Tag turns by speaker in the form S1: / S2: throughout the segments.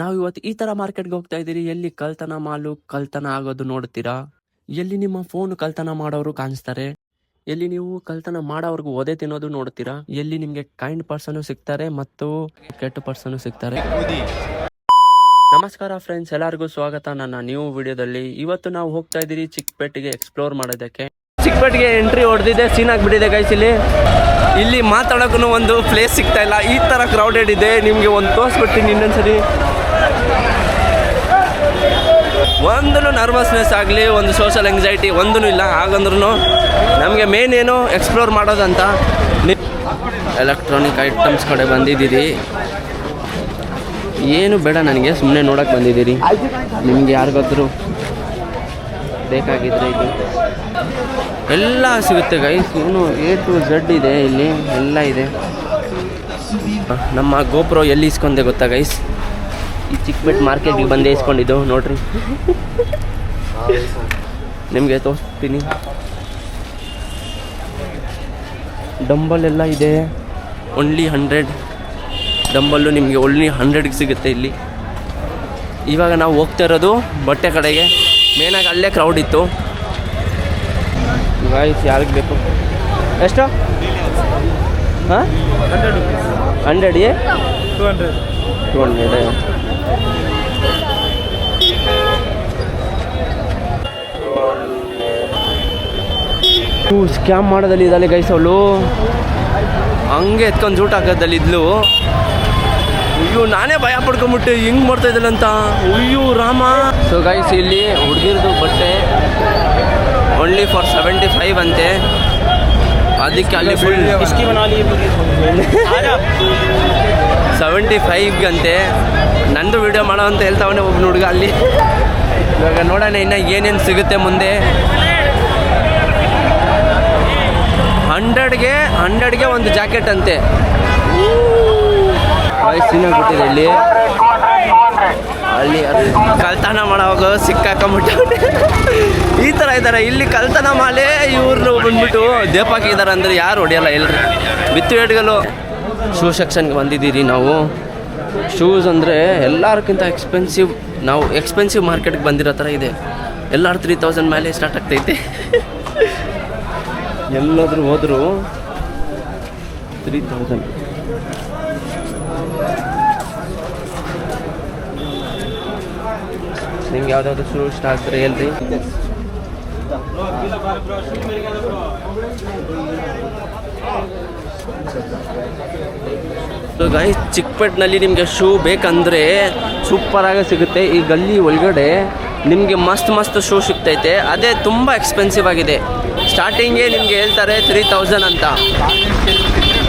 S1: ನಾವು ಇವತ್ತು ಈ ತರ ಮಾರ್ಕೆಟ್ಗೆ ಹೋಗ್ತಾ ಇದ್ದೀರಿ. ಎಲ್ಲಿ ಕಳ್ತನ ಮಾಲು ಕಳ್ತನ ಆಗೋದು ನೋಡ್ತೀರಾ, ಎಲ್ಲಿ ನಿಮ್ಮ ಫೋನ್ ಕಳ್ತನ ಮಾಡೋರು ಕಾಣಿಸ್ತಾರೆ, ಎಲ್ಲಿ ನೀವು ಕಳ್ತನ ಮಾಡೋರ್ಗು ಒದೆ ತಿನ್ನೋದು ನೋಡ್ತೀರಾ, ಎಲ್ಲಿ ನಿಮ್ಗೆ ಕೈಂಡ್ ಪರ್ಸನ್ ಸಿಗ್ತಾರೆ ಮತ್ತು ಕೆಟ್ಟ ಪರ್ಸನ್ ಸಿಗ್ತಾರೆ. ನಮಸ್ಕಾರ ಫ್ರೆಂಡ್ಸ್, ಎಲ್ಲರಿಗೂ ಸ್ವಾಗತ ನನ್ನ ನ್ಯೂ ವಿಡಿಯೋದಲ್ಲಿ. ಇವತ್ತು ನಾವು ಹೋಗ್ತಾ ಇದ್ದೀರಿ ಚಿಕ್ಕಪೇಟೆಗೆ ಎಕ್ಸ್ಪ್ಲೋರ್ ಮಾಡೋದಕ್ಕೆ. ಚಿಕ್ಕಪೇಟೆಗೆ ಎಂಟ್ರಿ ಹೊಡೆದಿದೆ, ಸೀನ್ ಆಗಿಬಿಟ್ಟಿದೆ ಗೈಸ್. ಇಲ್ಲಿ ಮಾತಾಡೋಕ್ಕೂ ಒಂದು ಪ್ಲೇಸ್ ಸಿಗ್ತಾ ಇಲ್ಲ, ಈ ತರ ಕ್ರೌಡೆಡ್ ಇದೆ. ನಿಮ್ಗೆ ಒಂದು ತೋರಿಸ್ಬಿಡ್ತೀನಿ ಇನ್ನೊಂದ್ಸರಿ. ಒಂದು ನರ್ವಸ್ನೆಸ್ ಆಗಲಿ, ಒಂದು ಸೋಷಲ್ ಎಂಗ್ಸೈಟಿ ಒಂದೂ ಇಲ್ಲ. ಹಾಗಂದ್ರೂ ನಮಗೆ ಮೇನ್ ಏನು ಎಕ್ಸ್ಪ್ಲೋರ್ ಮಾಡೋದಂತ. ಎಲೆಕ್ಟ್ರಾನಿಕ್ ಐಟಮ್ಸ್ ಕಡೆ ಬಂದಿದ್ದೀರಿ. ಏನು ಬೇಡ ನನಗೆ, ಸುಮ್ಮನೆ ನೋಡೋಕೆ ಬಂದಿದ್ದೀರಿ. ನಿಮ್ಗೆ ಯಾರಿಗಾದ್ರೂ ಬೇಕಾಗಿದ್ರೆ ಇದು ಎಲ್ಲ ಸಿಗುತ್ತೆ ಗೈಸ್. ಇವನು A to Z ಇದೆ, ಇಲ್ಲಿ ಎಲ್ಲ ಇದೆ. ನಮ್ಮ ಗೋಪ್ರೋ ಎಲ್ಲಿ ಇಸ್ಕೊಂಡೆ ಗೊತ್ತಾ ಗೈಸ್? ಈ ಚಿಕ್ಕಪೇಟೆ ಮಾರ್ಕೆಟ್ಗೆ ಬಂದೇ ಇಸ್ಕೊಂಡಿದ್ದು ನೋಡ್ರಿ. ನಿಮಗೆ ತೋರಿಸ್ತೀನಿ. ಡಂಬಲ್ ಎಲ್ಲ ಇದೆ, ಓನ್ಲಿ 100 ಡಂಬಲ್ಲು ನಿಮಗೆ ಓನ್ಲಿ 100ಗೆ ಸಿಗುತ್ತೆ ಇಲ್ಲಿ. ಇವಾಗ ನಾವು ಹೋಗ್ತಾ ಇರೋದು ಬಟ್ಟೆ ಕಡೆಗೆ. ಮೇನಾಗಿ ಅಲ್ಲೇ ಕ್ರೌಡ್ ಇತ್ತು ಗಾಯ್ಸ್. ಯಾರಿಗೆ ಬೇಕು? ಎಷ್ಟು? ಹಾಂ 100 200 ಸ್ಕ್ಯಾಮ್ ಮಾಡೋದಲ್ಲಿ ಇದ್ದಾಳೆ ಗೈಸ್ ಅವಳು. ಹಂಗೆ ಎತ್ಕೊಂಡು ಜೂಟ್ ಹಾಕೋದಲ್ಲಿ ಇದ್ಲು. ಅಯ್ಯೋ, ನಾನೇ ಭಯ ಪಡ್ಕೊಂಬಿಟ್ಟೆ, ಹೆಂಗೆ ಮಾಡ್ತಾ ಇದ್ದಲ್ಲ ಅಂತ. ಅಯ್ಯೋ ರಾಮ. ಸೊ ಗೈಸ್, ಇಲ್ಲಿ ಹುಡುಗಿರ್ದು ಬಟ್ಟೆ ಓನ್ಲಿ ಫಾರ್ 75 ಅಂತೆ. ಅದಕ್ಕೆ ಅಲ್ಲಿ ಫುಲ್ 75 ಅಂತೆ. ನಂದು ವಿಡಿಯೋ ಮಾಡೋ ಅಂತ ಹೇಳ್ತಾವನೆ ಒಬ್ಬನ ಹುಡುಗ ಅಲ್ಲಿ. ಇವಾಗ ನೋಡೋಣ ಇನ್ನು ಏನೇನು ಸಿಗುತ್ತೆ ಮುಂದೆ. 100ಗೆ ಒಂದು ಜಾಕೆಟ್ ಅಂತೆ. ವಯಸ್ಸಿನಾಗ್ಬಿಟ್ಟಿದೆ ಇಲ್ಲಿ. ಅಲ್ಲಿ ಕಳ್ತನ ಮಾಡೋವಾಗ ಸಿಕ್ಕಾಕೊಂಬಿಟ್ಟು ಈ ಥರ ಇದ್ದಾರೆ ಇಲ್ಲಿ. ಕಳ್ತನ ಮಾಲೆ ಇವ್ರನ್ನ ಬಂದ್ಬಿಟ್ಟು ದೇಪಾಕಿದ್ದಾರೆ ಅಂದರೆ ಯಾರು ಹೊಡೆಯಲ್ಲ. ಎಲ್ರಿ ಬಿತ್ತು ಏಟ್ಗಲು. ಶೂ ಸೆಕ್ಷನ್ಗೆ ಬಂದಿದ್ದೀರಿ ನಾವು. ಶೂಸ್ ಅಂದರೆ ಎಲ್ಲರಿಗಿಂತ ಎಕ್ಸ್ಪೆನ್ಸಿವ್. ನಾವು ಎಕ್ಸ್ಪೆನ್ಸಿವ್ ಮಾರ್ಕೆಟ್ಗೆ ಬಂದಿರೋ ಥರ ಇದೆ. ಎಲ್ಲರೂ 3000 ಮೇಲೆ ಸ್ಟಾರ್ಟ್ ಆಗ್ತೈತೆ. ಎಲ್ಲಾದರೂ ಹೋದರೂ 3000. ನಿಮ್ಗೆ ಯಾವುದಾದ್ರು ಶೂ ಇಷ್ಟ ಆಗ್ತಾರೆ ಹೇಳ್ರಿ. ಸೊ ಗೈಸ್, ಚಿಕ್ಕಪೇಟ್ನಲ್ಲಿ ನಿಮಗೆ ಶೂ ಬೇಕಂದರೆ ಸೂಪರಾಗಿ ಸಿಗುತ್ತೆ. ಈ ಗಲ್ಲಿ ಒಳಗಡೆ ನಿಮಗೆ ಮಸ್ತ್ ಶೂ ಸಿಗ್ತೈತೆ. ಅದೇ ತುಂಬ ಎಕ್ಸ್ಪೆನ್ಸಿವ್ ಆಗಿದೆ. ಸ್ಟಾರ್ಟಿಂಗೇ ನಿಮಗೆ ಹೇಳ್ತಾರೆ 3000 ಅಂತ.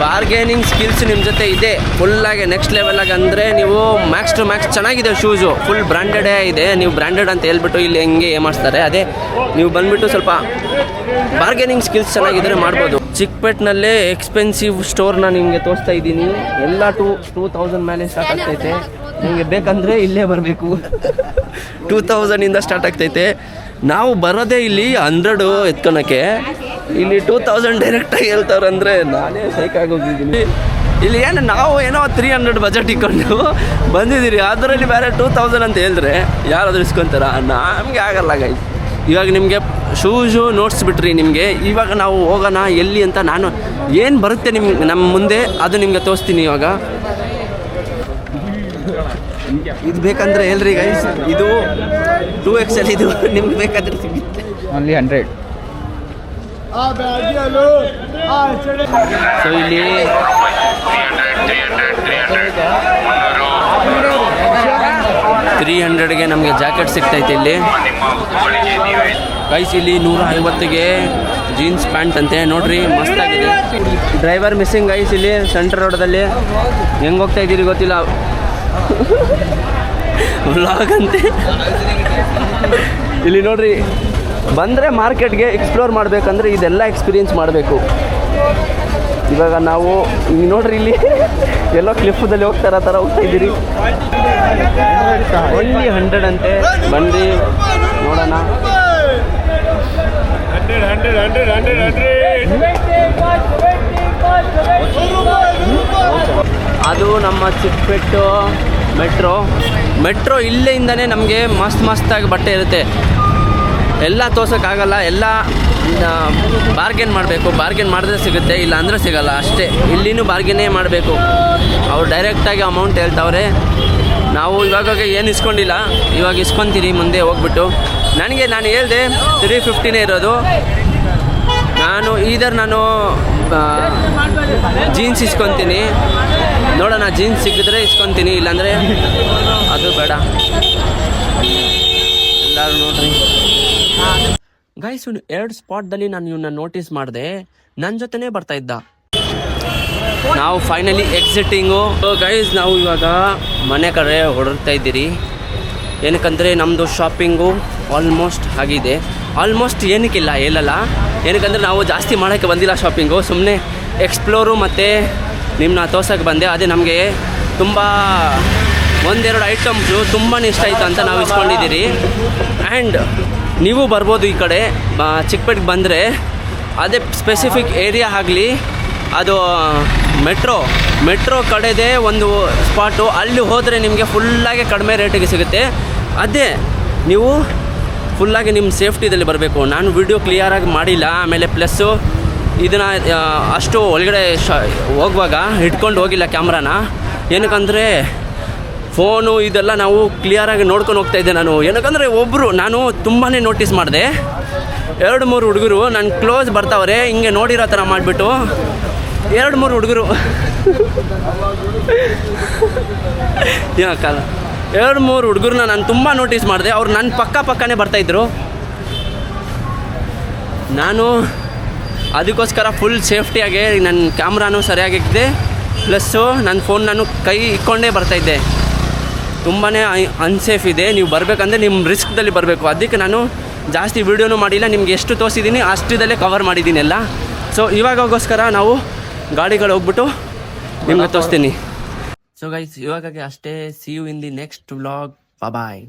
S1: ಬಾರ್ಗೇನಿಂಗ್ ಸ್ಕಿಲ್ಸ್ ನಿಮ್ಮ ಜೊತೆ ಇದೆ ಫುಲ್ಲಾಗಿ, ನೆಕ್ಸ್ಟ್ ಲೆವೆಲಾಗಿ. ಅಂದರೆ ನೀವು ಮ್ಯಾಕ್ಸ್ ಟು ಮ್ಯಾಕ್ಸ್ ಚೆನ್ನಾಗಿದೆ ಶೂಸು, ಫುಲ್ ಬ್ರ್ಯಾಂಡೆಡೇ ಇದೆ. ನೀವು ಬ್ರ್ಯಾಂಡೆಡ್ ಅಂತ ಹೇಳ್ಬಿಟ್ಟು ಇಲ್ಲಿ ಹೆಂಗೆ ಮಾಡಿಸ್ತಾರೆ. ಅದೇ ನೀವು ಬಂದುಬಿಟ್ಟು ಸ್ವಲ್ಪ ಬಾರ್ಗೇನಿಂಗ್ ಸ್ಕಿಲ್ಸ್ ಚೆನ್ನಾಗಿದ್ದರೆ ಮಾಡ್ಬೋದು. ಚಿಕ್ಕಪೇಟ್ನಲ್ಲೇ ಎಕ್ಸ್ಪೆನ್ಸಿವ್ ಸ್ಟೋರ್ನ ನಿಮಗೆ ತೋರಿಸ್ತಾ ಇದ್ದೀನಿ. ಎಲ್ಲ 2000 ಮೇಲೆ ಸ್ಟಾರ್ಟ್ ಆಗ್ತೈತೆ. ನಿಮಗೆ ಬೇಕಂದರೆ ಇಲ್ಲೇ ಬರಬೇಕು. 2000 ಸ್ಟಾರ್ಟ್ ಆಗ್ತೈತೆ. ನಾವು ಬರೋದೇ ಇಲ್ಲಿ 100 ಎತ್ಕೊಳಕ್ಕೆ. ಇಲ್ಲಿ 2000 ಡೈರೆಕ್ಟಾಗಿ ಹೇಳ್ತಾವ್ರೆ ಅಂದರೆ ನಾನೇ ಸೈಕಾಗೋಗಿದ್ದೀನಿ. ಇಲ್ಲಿ ನಾವು ಏನೋ 300 ಬಜೆಟ್ ಇಟ್ಕೊಂಡು ಬಂದಿದ್ದೀರಿ. ಅದರಲ್ಲಿ ಬೇರೆ 2000 ಅಂತ ಹೇಳಿದ್ರೆ ಯಾರಾದರೂ ಇಸ್ಕೊತಾರ? ನಮಗೆ ಆಗಲ್ಲ ಗೈಸ್. ಇವಾಗ ನಿಮಗೆ ಶೂಸು ನೋಡ್ಸ್ಬಿಟ್ರಿ ನಿಮಗೆ. ಇವಾಗ ನಾವು ಹೋಗೋಣ ಎಲ್ಲಿ ಅಂತ. ನಾನು ಏನು ಬರುತ್ತೆ ನಿಮ್ಗೆ ನಮ್ಮ ಮುಂದೆ ಅದು ನಿಮಗೆ ತೋರಿಸ್ತೀನಿ. ಇವಾಗ ಇದು ಬೇಕಂದರೆ ಹೇಳ್ರಿ ಗೈಸ್. ಇದು 2XL. ಇದು ನಿಮ್ಗೆ ಬೇಕಾದ್ರೆ ಸಿಗುತ್ತೆ
S2: ಓನ್ಲಿ 100.
S1: ಸೊ ಇಲ್ಲಿ 300ಗೆ ನಮಗೆ ಜಾಕೆಟ್ ಸಿಗ್ತೈತೆ ಇಲ್ಲಿ ಗೈಸ್. ಇಲ್ಲಿ 150ಗೆ ಜೀನ್ಸ್ ಪ್ಯಾಂಟ್ ಅಂತೆ. ನೋಡ್ರಿ ಮಸ್ತಾಗಿದೆ. Driver missing guys. ಇಲ್ಲಿ ಸೆಂಟ್ರ್ ರೋಡಲ್ಲಿ ಹೆಂಗೆ ಹೋಗ್ತಾ ಇದ್ದೀರಿ ಗೊತ್ತಿಲ್ಲ. ವ್ಲಾಗ್ ಅಂತೆ. ಇಲ್ಲಿ ನೋಡ್ರಿ, ಬಂದರೆ ಮಾರ್ಕೆಟ್ಗೆ ಎಕ್ಸ್ಪ್ಲೋರ್ ಮಾಡಬೇಕಂದ್ರೆ ಇದೆಲ್ಲ ಎಕ್ಸ್ಪೀರಿಯೆನ್ಸ್ ಮಾಡಬೇಕು. ಇವಾಗ ನಾವು ಈಗ ನೋಡ್ರಿ ಇಲ್ಲಿ ಎಲ್ಲೋ ಕ್ಲಿಫ್ದಲ್ಲಿ ಹೋಗ್ತಾ ಇರೋ ಥರ ಹೋಗ್ತಾ ಇದ್ದೀರಿ. ಓನ್ಲಿ 100 ಅಂತೆ. ಬನ್ನಿ ನೋಡೋಣ. ಅದು ನಮ್ಮ ಚಿಕ್ಕಪೇಟು ಮೆಟ್ರೋ ಇಲ್ಲಿಂದನೇ ನಮಗೆ ಮಸ್ತಾಗಿ ಬಟ್ಟೆ ಇರುತ್ತೆ. ಎಲ್ಲ ತೋರ್ಸೋಕ್ಕಾಗಲ್ಲ, ಎಲ್ಲ ಬಾರ್ಗೇನ್ ಮಾಡಬೇಕು. ಬಾರ್ಗೇನ್ ಮಾಡಿದ್ರೆ ಸಿಗುತ್ತೆ, ಇಲ್ಲ ಅಂದರೆ ಸಿಗಲ್ಲ ಅಷ್ಟೇ. ಇಲ್ಲಿನೂ ಬಾರ್ಗೇನೇ ಮಾಡಬೇಕು. ಅವ್ರು ಡೈರೆಕ್ಟಾಗಿ ಅಮೌಂಟ್ ಹೇಳ್ತಾವ್ರೆ. ನಾವು ಇವಾಗ ಏನು ಇಸ್ಕೊಂಡಿಲ್ಲ, ಇವಾಗ ಇಸ್ಕೊತೀನಿ ಮುಂದೆ ಹೋಗ್ಬಿಟ್ಟು. ನಾನು ಹೇಳಿದೆ 350 ಇರೋದು. ನಾನು ಜೀನ್ಸ್ ಇಸ್ಕೊತೀನಿ, ನೋಡೋಣ. ಜೀನ್ಸ್ ಸಿಕ್ಕಿದ್ರೆ ಇಸ್ಕೊತೀನಿ, ಇಲ್ಲಾಂದರೆ ಅದು ಬೇಡ. ಎಲ್ಲರೂ ನೋಡ್ರಿ ಗೈಸ್, 2 ಸ್ಪಾಟ್ದಲ್ಲಿ ನಾನು ಇವನ್ನ ನೋಟಿಸ್ ಮಾಡಿದೆ. ನನ್ನ ಜೊತೆನೇ ಬರ್ತಾ ಇದ್ದ. ನಾವು ಫೈನಲಿ ಎಕ್ಸಿಟಿಂಗು. ಗೈಸ್, ನಾವು ಇವಾಗ ಮನೆ ಕಡೆ ಹೊರಡ್ತಾ ಇದ್ದೀರಿ. ಏನಕ್ಕಂದರೆ ನಮ್ಮದು ಶಾಪಿಂಗು ಆಲ್ಮೋಸ್ಟ್ ಆಗಿದೆ. ಆಲ್ಮೋಸ್ಟ್ ಏನಕ್ಕಿಲ್ಲ ಹೇಳಲ್ಲ, ಏನಕ್ಕಂದರೆ ನಾವು ಜಾಸ್ತಿ ಮಾಡೋಕ್ಕೆ ಬಂದಿಲ್ಲ ಶಾಪಿಂಗು. ಸುಮ್ಮನೆ ಎಕ್ಸ್ಪ್ಲೋರು ಮತ್ತು ನಿಮ್ಮನ್ನ ತೋರ್ಸೋಕ್ಕೆ ಬಂದೆ. ಅದೇ ನಮಗೆ ತುಂಬ 1-2 ಐಟಮ್ಸು ತುಂಬಾ ಇಷ್ಟ ಆಯಿತು ಅಂತ ನಾವು ಇಸ್ಕೊಂಡಿದ್ದೀರಿ. ಆ್ಯಂಡ್ ನೀವು ಬರ್ಬೋದು ಈ ಕಡೆ ಚಿಕ್ಕಪೇಟೆಗೆ ಬಂದರೆ. ಅದೇ ಸ್ಪೆಸಿಫಿಕ್ ಏರಿಯಾ ಆಗಲಿ, ಅದು ಮೆಟ್ರೋ ಕಡೆದೇ ಒಂದು ಸ್ಪಾಟು. ಅಲ್ಲಿ ಹೋದರೆ ನಿಮಗೆ ಫುಲ್ಲಾಗಿ ಕಡಿಮೆ ರೇಟಿಗೆ ಸಿಗುತ್ತೆ. ಅದೇ ನೀವು ಫುಲ್ಲಾಗಿ ನಿಮ್ಮ ಸೇಫ್ಟಿದಲ್ಲಿ ಬರಬೇಕು. ನಾನು ವಿಡಿಯೋ ಕ್ಲಿಯರಾಗಿ ಮಾಡಿಲ್ಲ. ಆಮೇಲೆ ಪ್ಲಸ್ಸು ಇದನ್ನು ಅಷ್ಟು ಒಳಗಡೆ ಹೋಗುವಾಗ ಇಟ್ಕೊಂಡು ಹೋಗಿಲ್ಲ ಕ್ಯಾಮ್ರಾನ. ಏನಕ್ಕಂದರೆ ಫೋನು ಇದೆಲ್ಲ ನಾವು ಕ್ಲಿಯರಾಗಿ ನೋಡ್ಕೊಂಡು ಹೋಗ್ತಾಯಿದ್ದೆ ನಾನು. ಏನಕ್ಕಂದರೆ ನಾನು ತುಂಬಾ ನೋಟಿಸ್ ಮಾಡಿದೆ. 2-3 ಹುಡುಗರು ನನ್ನ ಕ್ಲೋಸ್ ಬರ್ತಾವ್ರೆ, ಹಿಂಗೆ ನೋಡಿರೋ ಥರ ಮಾಡಿಬಿಟ್ಟು 2-3 ಹುಡುಗರು ಯಾಕಲ್ಲ 2-3 ಹುಡುಗರನ್ನ ನಾನು ತುಂಬ ನೋಟಿಸ್ ಮಾಡಿದೆ. ಅವ್ರು ನನ್ನ ಪಕ್ಕನೇ ಬರ್ತಾಯಿದ್ರು. ನಾನು ಅದಕ್ಕೋಸ್ಕರ ಫುಲ್ ಸೇಫ್ಟಿಯಾಗಿ ನನ್ನ ಕ್ಯಾಮ್ರಾನು ಸರಿಯಾಗಿದ್ದೆ, ಪ್ಲಸ್ಸು ನನ್ನ ಫೋನ್ ನಾನು ಕೈ ಇಟ್ಕೊಂಡೇ ಬರ್ತಾಯಿದ್ದೆ. ತುಂಬಾ ಅನ್ಸೇಫ್ ಇದೆ. ನೀವು ಬರಬೇಕಂದ್ರೆ ನಿಮ್ಮ ರಿಸ್ಕ್ದಲ್ಲಿ ಬರಬೇಕು. ಅದಕ್ಕೆ ನಾನು ಜಾಸ್ತಿ ವೀಡಿಯೋನೂ ಮಾಡಿಲ್ಲ. ನಿಮ್ಗೆ ಎಷ್ಟು ತೋರಿಸಿದ್ದೀನಿ ಅಷ್ಟದಲ್ಲೇ ಕವರ್ ಮಾಡಿದ್ದೀನಿ ಎಲ್ಲ. ಸೊ ಇವಾಗೋಸ್ಕರ ನಾವು ಗಾಡಿಗಳು ಹೋಗ್ಬಿಟ್ಟು ನಿಮ್ಗೆ ತೋರಿಸ್ತೀನಿ. ಸೊ ಗೈಸ್, ಇವಾಗಕ್ಕೆ ಅಷ್ಟೇ. See you in the next vlog. Bye.